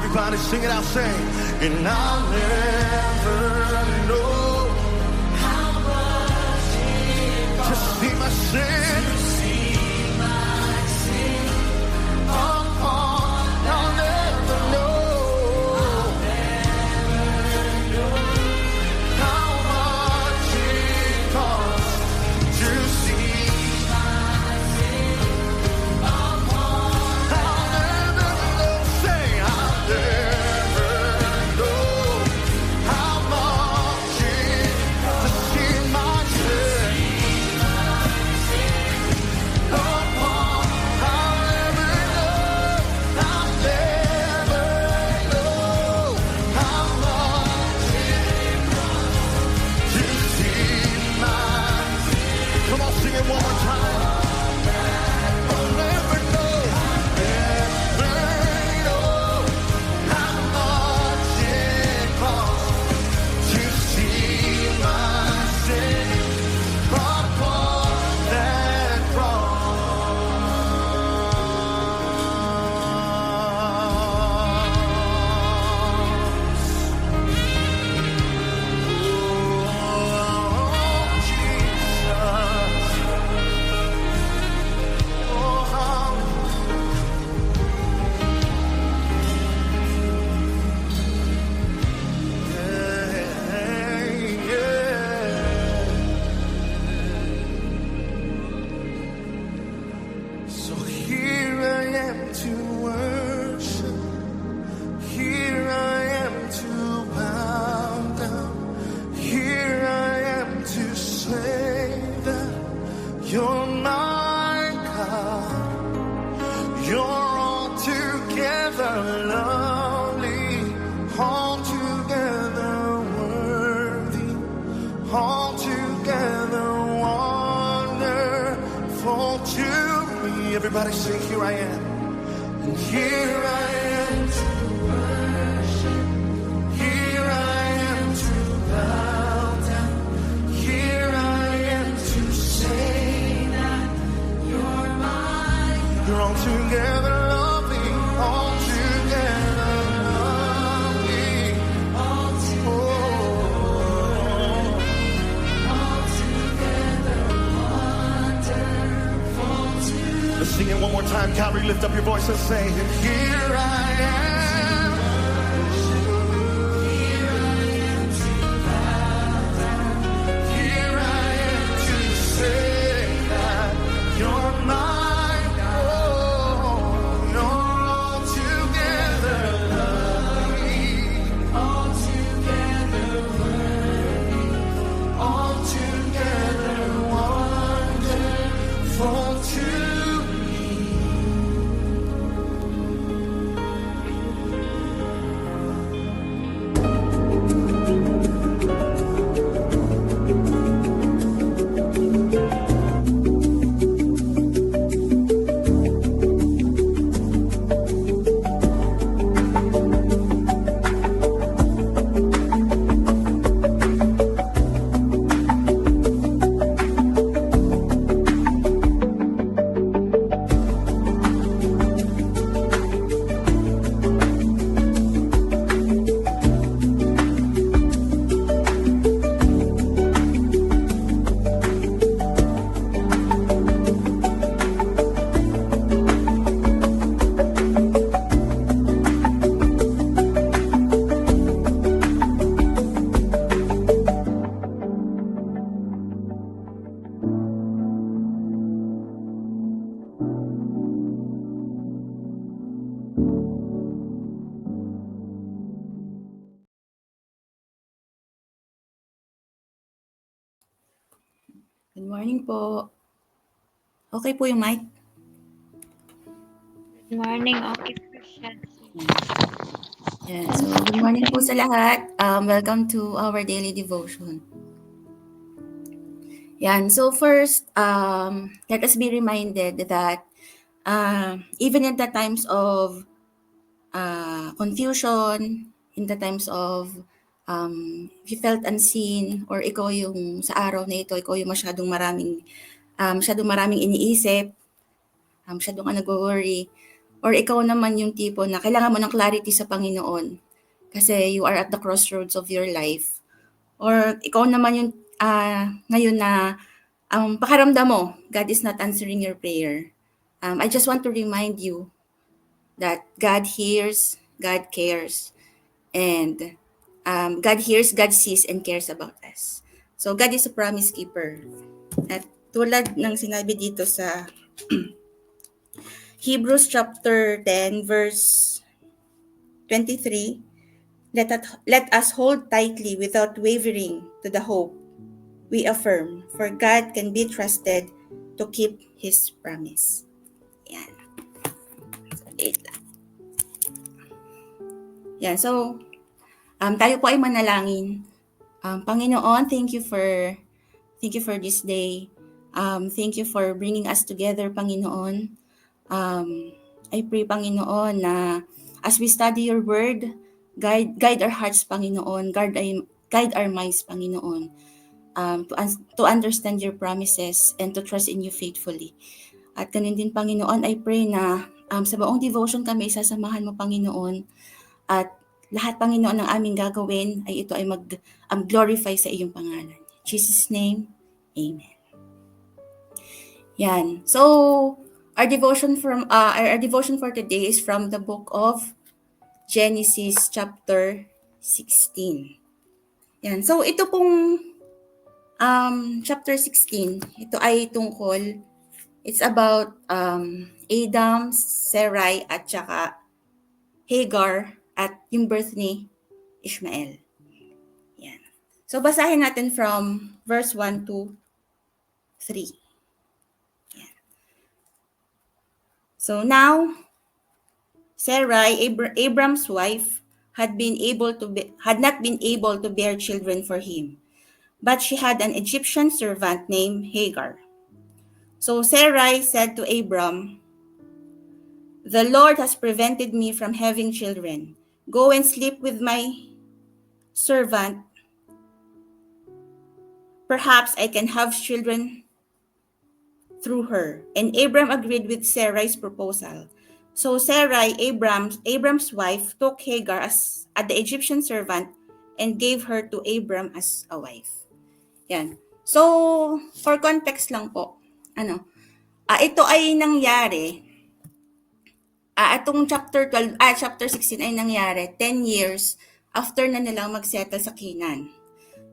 Everybody sing it out, sing. And I'll never know how much it costs to see my sin. To see my sin upon. I'll never know how much it costs to see my sin upon. I'll never know, say I'll never know how much it costs to see my sin upon. I'll never know how much to see my. Come on, sing it one more time. I'll never know how much it costs to see my sin upon that cross. So here I am to worship. Here I am to bow down. Here I am to say that you're my God. You're altogether lovely, altogether worthy, altogether wonderful to me. Everybody sing, here I am. And here I am to worship. Here I am to bow down. Here I am to say that you're mine. You're altogether lovely, altogether lovely, altogether wonderful to me. Let's sing it one more time. Calvary, lift up your voice and say, here I am. Here I am to bow down. Here I am to say that you're mine. Oh, you're altogether lovely, altogether worthy, altogether wonderful to me. Good morning po. Okay po yung mic? Good morning, okay po siya. Yeah, so good morning po sa lahat. Welcome to our daily devotion. Yan, so first, let us be reminded that even in the times of confusion, in the times of if you felt unseen, or ikaw yung sa araw na ito, ikaw yung masyadong maraming iniisip, masyadong ka nag-worry, Or ikaw naman yung tipo na kailangan mo ng clarity sa Panginoon kasi you are at the crossroads of your life. Or ikaw naman yung ngayon na pakiramdam mo, God is not answering your prayer. I just want to remind you that God hears, God cares, and God hears, God sees, and cares about us. So God is a promise keeper. At tulad ng sinabi dito sa Hebrews chapter 10 verse 23, let us hold tightly without wavering to the hope we affirm, for God can be trusted to keep His promise. Yan. So, wait lang. Yan. So, tayo po ay manalangin. Panginoon, thank you for this day. Thank you for bringing us together, Panginoon. I pray, Panginoon, na as we study your word, guide our hearts, Panginoon. Guide our minds, Panginoon. To understand your promises and to trust in you faithfully. At ganun din, Panginoon, I pray na sa buong devotion kami isasamahan mo, Panginoon. At lahat, Panginoon, ng aming gagawin ay ito ay mag-glorify sa iyong pangalan. In Jesus' name, Amen. Yan. So, our devotion for today is from the book of Genesis chapter 16. Yan. So, ito pong chapter 16, ito ay tungkol, it's about Adam, Sarai, at saka Hagar, at yung birth ni Ishmael. Yan. So, basahin natin from verse 1 to 3. Yan. So, now, Sarai, Abram's wife, had not been able to bear children for him, but she had an Egyptian servant named Hagar. So Sarai said to Abram, "The Lord has prevented me from having children. Go and sleep with my servant. Perhaps I can have children through her." And Abram agreed with Sarai's proposal. So Sarai, Abram's wife, took Hagar as the Egyptian servant and gave her to Abram as a wife. Yan. So, for context lang po, ito ay nangyari, itong chapter 16 ay nangyari 10 years after na nilang mag-settle sa Canaan.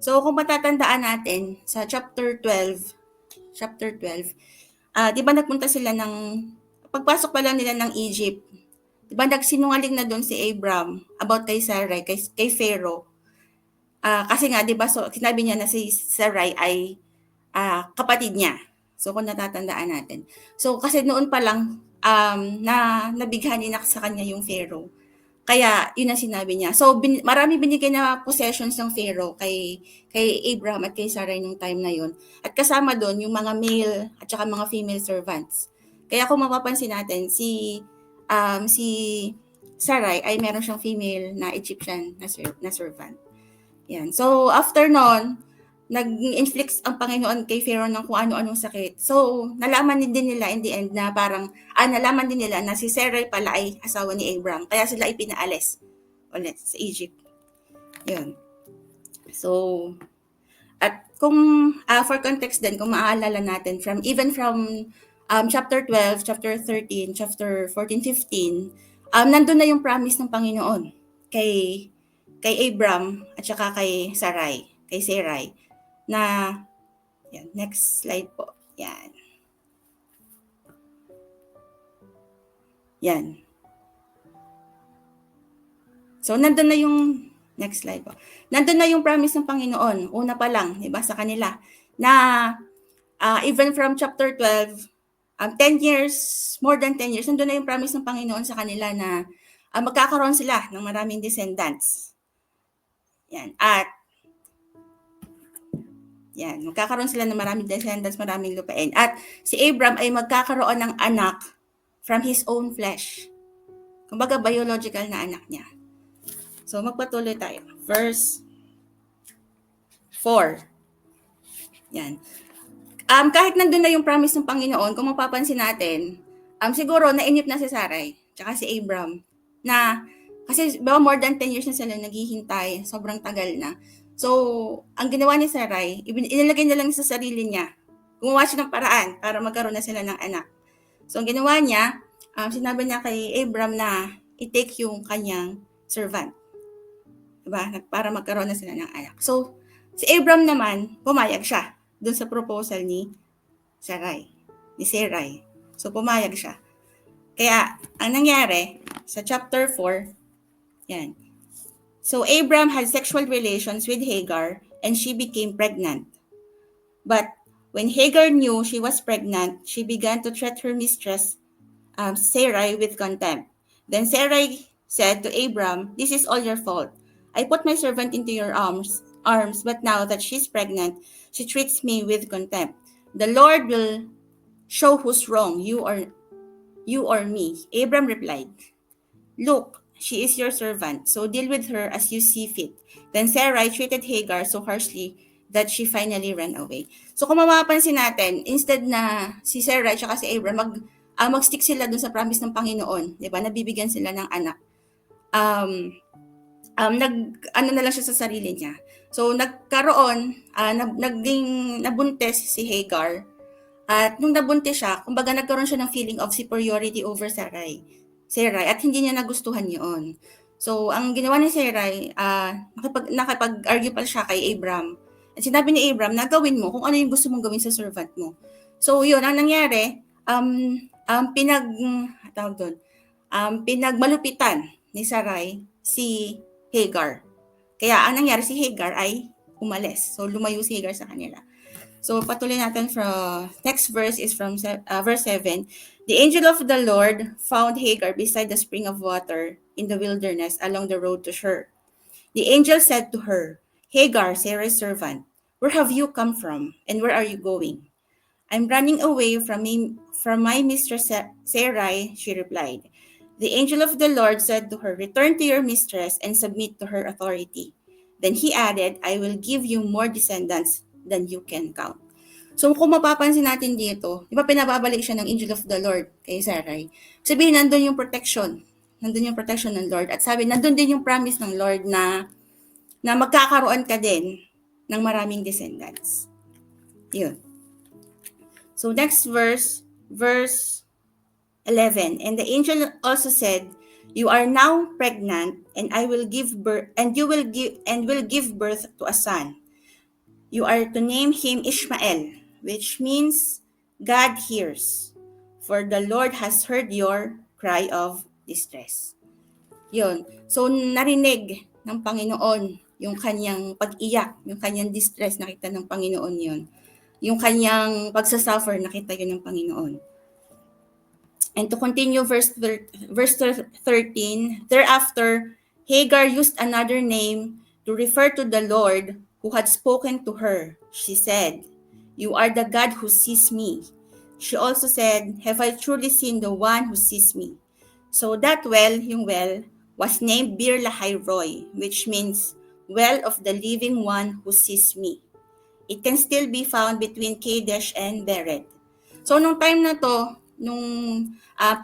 So, kung matatandaan natin, sa chapter 12, di ba nagpunta sila pagpasok pa lang nila ng Egypt, di ba nagsinungaling na doon si Abram about kay Sarai, kay Pharaoh. Kasi nga, di ba, so, sinabi niya na si Sarai ay kapatid niya. So, kung natatandaan natin. So, kasi noon pa lang, nabighani na sa kanya yung Pharaoh. Kaya, yun ang sinabi niya. So, marami binigay na possessions ng Pharaoh kay Abraham at kay Sarai nung time na yun. At kasama doon yung mga male at saka mga female servants. Kaya kung mapapansin natin, si Sarai ay meron siyang female na Egyptian na servant. Yan. So, after nun, nag-inflict ang Panginoon kay Pharaoh ng kung ano-anong sakit. So, nalaman din nila in the end na nalaman din nila na si Sarai pala ay asawa ni Abram. Kaya sila ay pinaalis ulit sa Egypt. Yun. So, at kung, for context din, kung maaalala natin, from chapter 12, chapter 13, chapter 14, 15, nandun na yung promise ng Panginoon kay Abram at saka kay Sarai, na, yan, next slide po, yan. So, nandun na yung, next slide po, nandun na yung promise ng Panginoon, una pa lang, diba, sa kanila, na even from chapter 12, 10 years, more than 10 years, nandun na yung promise ng Panginoon sa kanila na magkakaroon sila ng maraming descendants. Yan. At magkakaroon sila ng maraming descendants, maraming lupain. At si Abram ay magkakaroon ng anak from his own flesh. Kumbaga, biological na anak niya. So, magpatuloy tayo. Verse 4. Yan. Kahit nandun na yung promise ng Panginoon, kung mapapansin natin, siguro nainip na si Sarai. tsaka si Abram, na kasi more than 10 years na sila naghihintay, sobrang tagal na. So, ang ginawa ni Sarai, inilagay na lang sa sarili niya. Gumawa siya ng paraan para magkaroon na sila ng anak. So, ang ginawa niya, sinabi niya kay Abram na i-take yung kanyang servant. Diba? Para magkaroon na sila ng anak. So, si Abram naman, pumayag siya dun sa proposal ni Sarai. So, pumayag siya. Kaya, ang nangyari, sa chapter 4, yan. So, Abram had sexual relations with Hagar and she became pregnant. But, when Hagar knew she was pregnant, she began to treat her mistress, Sarai, with contempt. Then Sarai said to Abram, "This is all your fault. I put my servant into your arms, but now that she's pregnant, she treats me with contempt. The Lord will show who's wrong, you or me." Abram replied, "Look, she is your servant, so deal with her as you see fit." Then Sarai treated Hagar so harshly that she finally ran away. So kung mapapansin natin, instead na si Sarai at si Abram mag-stick sila dun sa promise ng Panginoon, 'di ba? Nabibigyan sila ng anak. Ano na lang siya sa sarili niya. So nagkaroon, nabuntis si Hagar. At nung nabuntis siya, kumbaga nagkaroon siya ng feeling of superiority over Sarai, at hindi niya nagustuhan yun. So, ang ginawa ni Sarai, nakipag-argue pa siya kay Abram. At sinabi ni Abram na gawin mo kung ano yung gusto mong gawin sa servant mo. So, yun, ang nangyari, pinagmalupitan ni Sarai si Hagar. Kaya ang nangyari, si Hagar ay umalis. So, lumayo si Hagar sa kanila. So, patuloy natin from next verse is from verse 7. The angel of the Lord found Hagar beside the spring of water in the wilderness along the road to Shur. The angel said to her, "Hagar, Sarah's servant, where have you come from and where are you going?" "I'm running away from my mistress Sarai," she replied. The angel of the Lord said to her, "Return to your mistress and submit to her authority." Then he added, "I will give you more descendants than you can count." So kung mapapansin natin dito, di ba pinababalik siya ng angel of the Lord kay Sarai? Sabihin, nandun yung protection. Nandun yung protection ng Lord. At sabi, nandun din yung promise ng Lord na magkakaroon ka din ng maraming descendants. Yun. So next verse 11. And the angel also said, "You are now pregnant, and will give birth to a son. You are to name him Ishmael, which means God hears, for the Lord has heard your cry of distress." Yun. So, narinig ng Panginoon yung kanyang pag-iyak, yung kanyang distress, nakita ng Panginoon yun. Yung kanyang pagsasuffer, nakita yun ng Panginoon. And to continue verse 13, thereafter, Hagar used another name to refer to the Lord who had spoken to her. She said, "You are the God who sees me." She also said, "Have I truly seen the one who sees me?" So that well, yung well, was named Bir Lahai Roy, which means well of the living one who sees me. It can still be found between Kadesh and Bered. So nung time na to, nung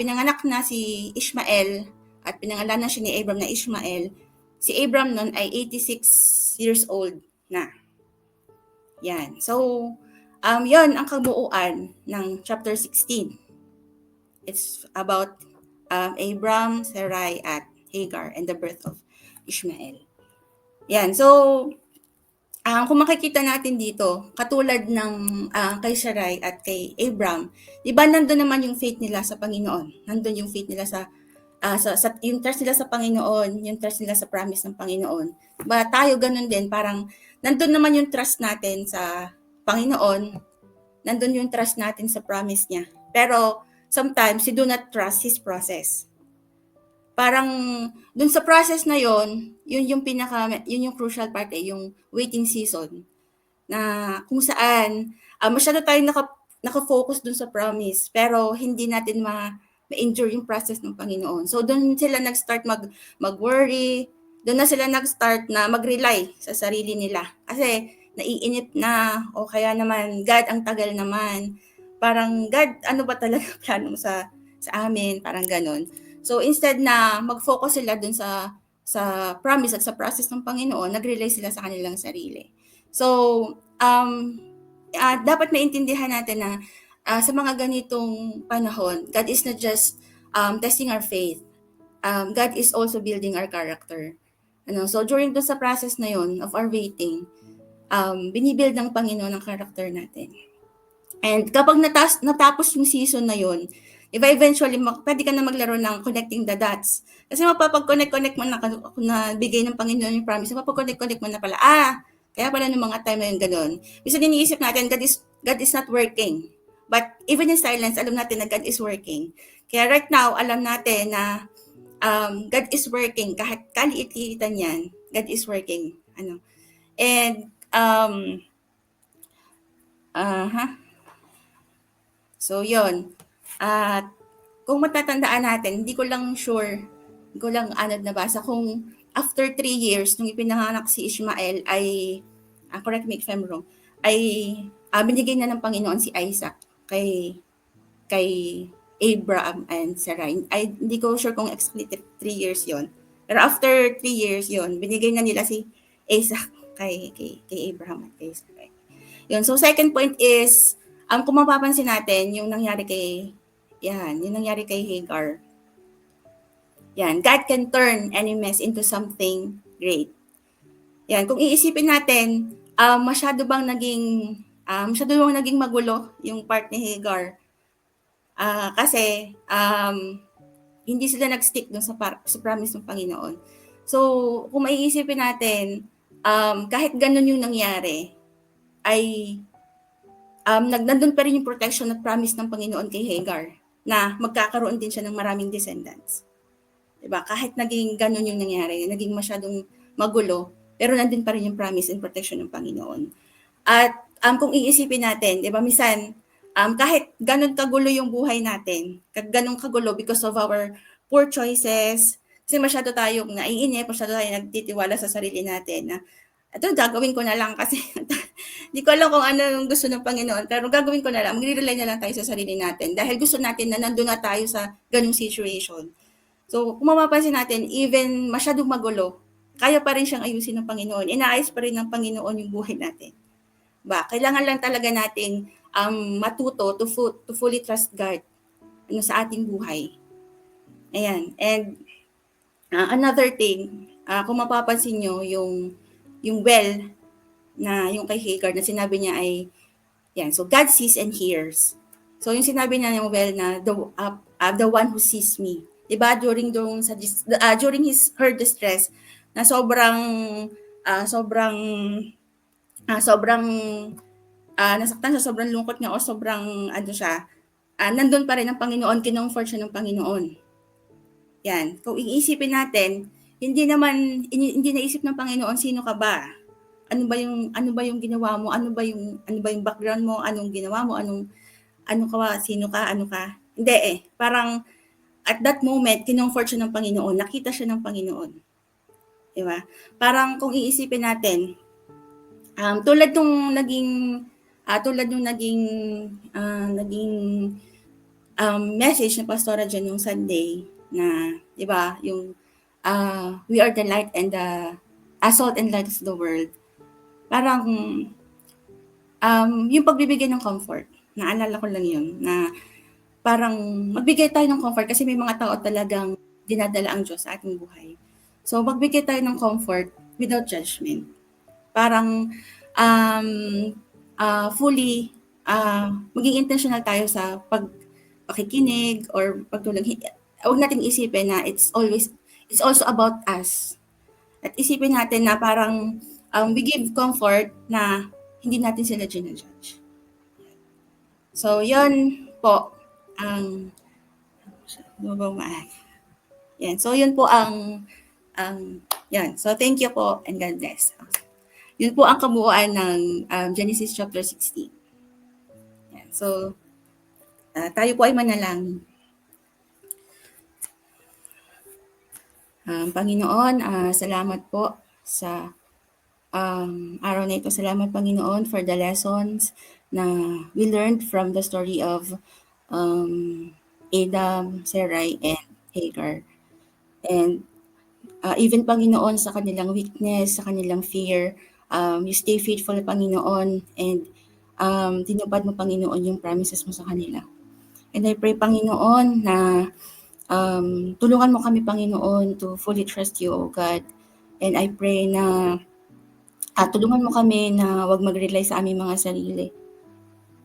pinanganak na si Ishmael at pinangalanan siya ni Abram na Ishmael, si Abram nun ay 86 years old na. Yan. So, yun ang kabuuan ng chapter 16. It's about Abram, Sarai, at Hagar and the birth of Ishmael. Yan. So, kung makikita natin dito, katulad ng kay Sarai at kay Abram, di ba nandun naman yung faith nila sa Panginoon? Nandun yung faith nila sa yung trust nila sa Panginoon, yung trust nila sa promise ng Panginoon. Diba tayo ganun din, parang nandun naman yung trust natin sa Panginoon, nandun yung trust natin sa promise niya. Pero sometimes we do not trust His process. Parang dun sa process na yun yung crucial part yung waiting season na kung saan masyado tayong naka-focus dun sa promise pero hindi natin ma-endure yung process ng Panginoon. So dun sila nag-start mag-worry, dun na sila nag-start na mag-rely sa sarili nila kasi naiinip na o kaya naman God ang tagal naman. Parang God, ano ba talaga plano mo sa amin? Parang ganon. So instead na mag-focus sila dun sa promise at sa process ng Panginoon, nag-rely sila sa kanilang sarili. So dapat maintindihan natin na sa mga ganitong panahon, God is not just testing our faith. God is also building our character. So during sa process na yon of our waiting, binibuild ng Panginoon ang character natin. And kapag natapos yung season na yon, eventually, pwede ka na maglaro ng connecting the dots. Kasi mapapag-connect mo na bigay ng Panginoon yung promise, mapapag-connect mo na pala, kaya pala nung mga time na yun gano'n. Bisa iniisip natin, God is not working. But even in silence, alam natin na God is working. Kaya right now, alam natin na God is working. Kahit kaliit-liitan yan, God is working. And, so yun. At kung matatandaan natin, hindi ko lang nabasa kung after 3 years, nung ipinanganak si Ishmael ay, correct me if I'm wrong, ay binigay na ng Panginoon si Isaac kay Abraham and Sarai. Hindi ko sure kung exactly 3 years yon. Pero after 3 years yon, binigay na nila si Isaac kay Abraham at kay Sarai. Yun. So second point is, kung mapapansin natin, yung nangyari kay Hagar. Yan, God can turn any mess into something great. Yan, kung iisipin natin, masyado bang naging magulo yung part ni Hagar? Kasi hindi sila nag-stick dun sa promise ng Panginoon. So, kung maiisipin natin, kahit ganun yung nangyari, ay nandun pa rin yung protection at promise ng Panginoon kay Hagar na magkakaroon din siya ng maraming descendants. Diba? Kahit naging ganun yung nangyari, naging masyadong magulo, pero nandun pa rin yung promise and protection ng Panginoon. At kung iisipin natin, diba, minsan, kahit ganun kagulo yung buhay natin, ganun kagulo because of our poor choices, kasi masyado tayong naiinip, masyado tayong nagtitiwala sa sarili natin na ito, gagawin ko na lang kasi hindi ko alam kung ano yung gusto ng Panginoon, pero gagawin ko na lang, magre-rely na lang tayo sa sarili natin dahil gusto natin na nandun na tayo sa ganung situation. So, kung mapapansin natin, even masyadong magulo, kaya pa rin siyang ayusin ng Panginoon. Inaayos pa rin ng Panginoon yung buhay natin. Kailangan lang talaga nating matuto to fully trust God sa ating buhay. Ayan. And another thing, kung mapapansin nyo, yung well na yung kay Hagar na sinabi niya ay, yan, so God sees and hears. So yung sinabi niya yung well na the one who sees me. Diba? During her distress, na sobrang nasaktan siya, sobrang lungkot niya o sobrang nandun pa rin ang Panginoon, kinomfort siya ng Panginoon. Yan. Kung iisipin natin, hindi naisip ng Panginoon sino ka ba? Ano ba yung ginawa mo? Ano ba yung background mo? Anong ginawa mo? Ano ka? Sino ka? Ano ka? Hindi Parang at that moment, kinomfort siya ng Panginoon. Nakita siya ng Panginoon. Diba? Parang kung iisipin natin, tulad nung naging message ng Pastora dyan yung Sunday na, di ba, yung we are the light and the salt and light of the world. Parang yung pagbibigay ng comfort, naalala ko lang yun, na parang magbigay tayo ng comfort kasi may mga tao talagang dinadala ang Diyos sa ating buhay. So magbigay tayo ng comfort without judgment. Parang fully maging intentional tayo sa pakikinig or pagtulong. Huwag natin isipin na it's also about us. At isipin natin na parang we give comfort na hindi natin sila ginajudge. So, yun po ang yan. So, yun po ang yan. So, thank you po and God bless. Yun po ang kabuuan ng Genesis chapter 16. Yan. So, tayo po ay manalangin. Panginoon, salamat po sa araw na ito. Salamat, Panginoon, for the lessons na we learned from the story of Adam, Sarai, and Hagar. And even Panginoon sa kanilang weakness, sa kanilang fear, you stay faithful, Panginoon, and tinupad mo, Panginoon, yung promises mo sa kanila. And I pray, Panginoon, na tulungan mo kami, Panginoon, to fully trust you, O God. And I pray na tulungan mo kami na wag mag-rely sa aming mga sarili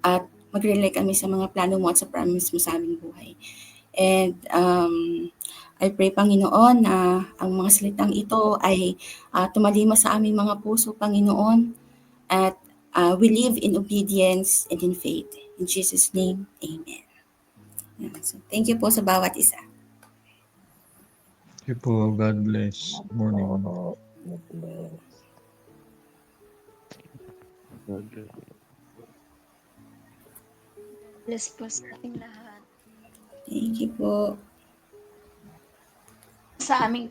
at mag-rely kami sa mga plano mo at sa promise mo sa aming buhay. And I pray, Panginoon, na ang mga salitang ito ay tumalima sa aming mga puso, Panginoon, at we live in obedience and in faith. In Jesus' name, amen. So, thank you po sa bawat isa. Thank you po. God bless. Morning. Bless po sa ating lahat. Thank you po. Sa aming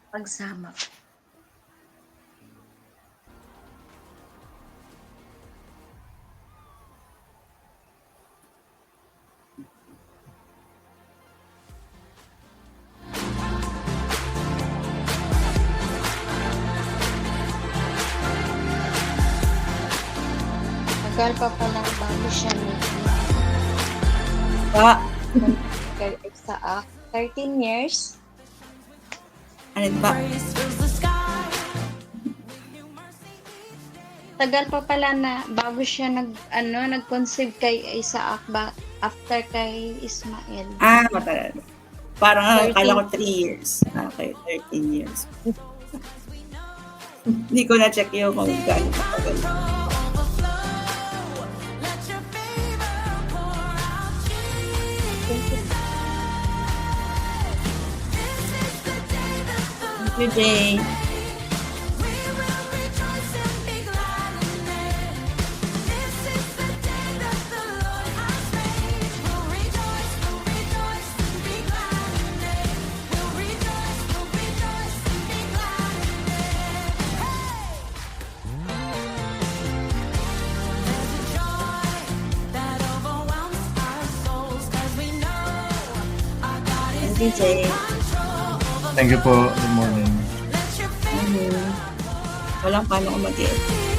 pagsama. Tagal pa palang bago siya Pa, sa 13 years. ano ba? Tagal pa pala na bago siya nag-conceive kay Isaac after kay Ismael. Matagal. Parang 13. akala ko 3 years. Okay, 13 years. Hindi ko na-check yung kung gaano katagal. Thank you, Jay. Thank you, Jay. Thank you po. Good morning. Walang paano ko mag-edit.